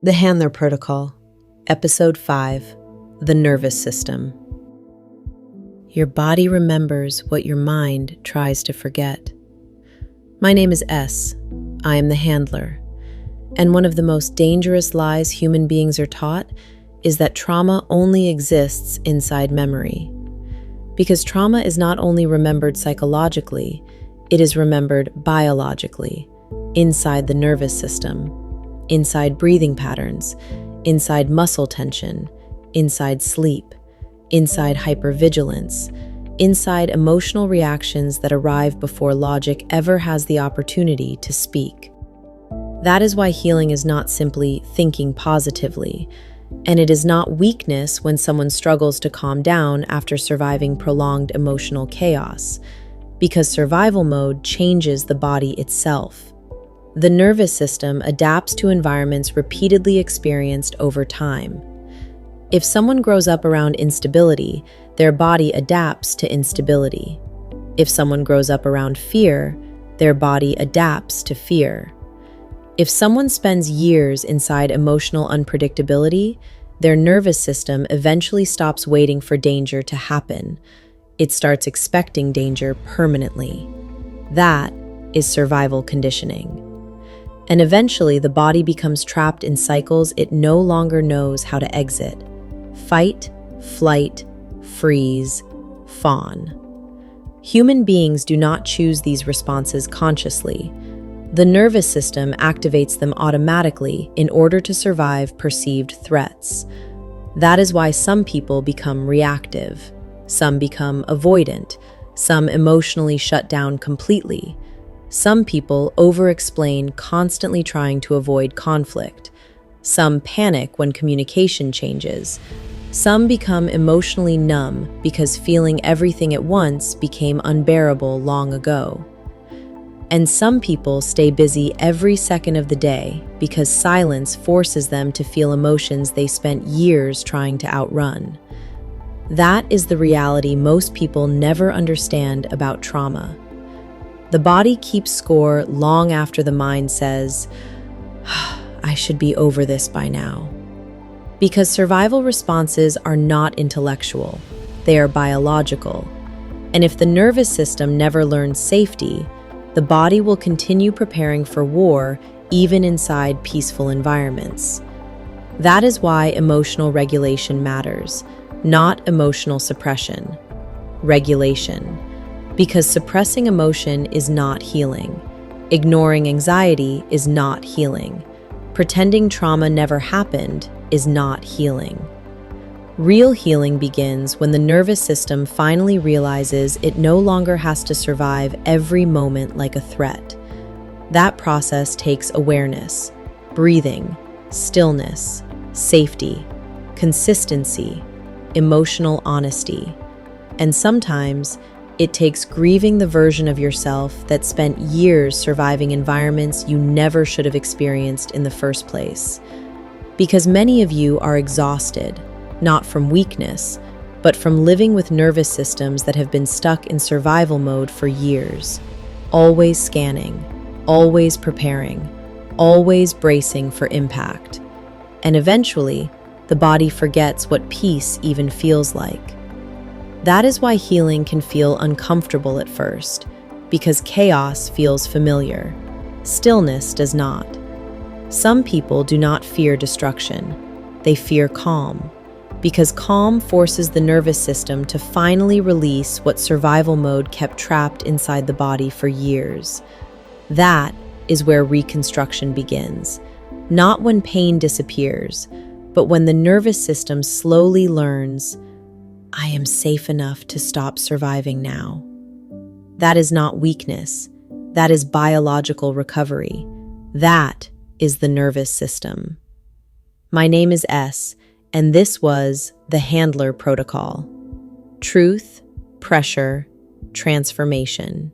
The Handler Protocol, Episode 5, The Nervous System. Your body remembers what your mind tries to forget. My name is S. I am the Handler, and one of the most dangerous lies human beings are taught is that trauma only exists inside memory. Because trauma is not only remembered psychologically, it is remembered biologically, inside the nervous system, inside breathing patterns, inside muscle tension, inside sleep, inside hypervigilance, inside emotional reactions that arrive before logic ever has the opportunity to speak. That is why healing is not simply thinking positively, and it is not weakness when someone struggles to calm down after surviving prolonged emotional chaos, because survival mode changes the body itself. The nervous system adapts to environments repeatedly experienced over time. If someone grows up around instability, their body adapts to instability. If someone grows up around fear, their body adapts to fear. If someone spends years inside emotional unpredictability, their nervous system eventually stops waiting for danger to happen. It starts expecting danger permanently. That is survival conditioning. And eventually, the body becomes trapped in cycles it no longer knows how to exit. Fight, flight, freeze, fawn. Human beings do not choose these responses consciously. The nervous system activates them automatically in order to survive perceived threats. That is why some people become reactive, some become avoidant, some emotionally shut down completely. Some people over-explain, constantly trying to avoid conflict. Some panic when communication changes. Some become emotionally numb because feeling everything at once became unbearable long ago. And some people stay busy every second of the day because silence forces them to feel emotions they spent years trying to outrun. That is the reality most people never understand about trauma. The body keeps score long after the mind says, I should be over this by now. Because survival responses are not intellectual, they are biological. And if the nervous system never learns safety, the body will continue preparing for war even inside peaceful environments. That is why emotional regulation matters, not emotional suppression. Regulation. Because suppressing emotion is not healing. Ignoring anxiety is not healing. Pretending trauma never happened is not healing. Real healing begins when the nervous system finally realizes it no longer has to survive every moment like a threat. That process takes awareness, breathing, stillness, safety, consistency, emotional honesty, and sometimes it takes grieving the version of yourself that spent years surviving environments you never should have experienced in the first place. Because many of you are exhausted, not from weakness, but from living with nervous systems that have been stuck in survival mode for years. Always scanning, always preparing, always bracing for impact. And eventually, the body forgets what peace even feels like. That is why healing can feel uncomfortable at first, because chaos feels familiar. Stillness does not. Some people do not fear destruction. They fear calm, because calm forces the nervous system to finally release what survival mode kept trapped inside the body for years. That is where reconstruction begins, not when pain disappears, but when the nervous system slowly learns, I am safe enough to stop surviving now. That is not weakness. That is biological recovery. That is the nervous system. My name is S, and this was the Handler Protocol. Truth, pressure, transformation.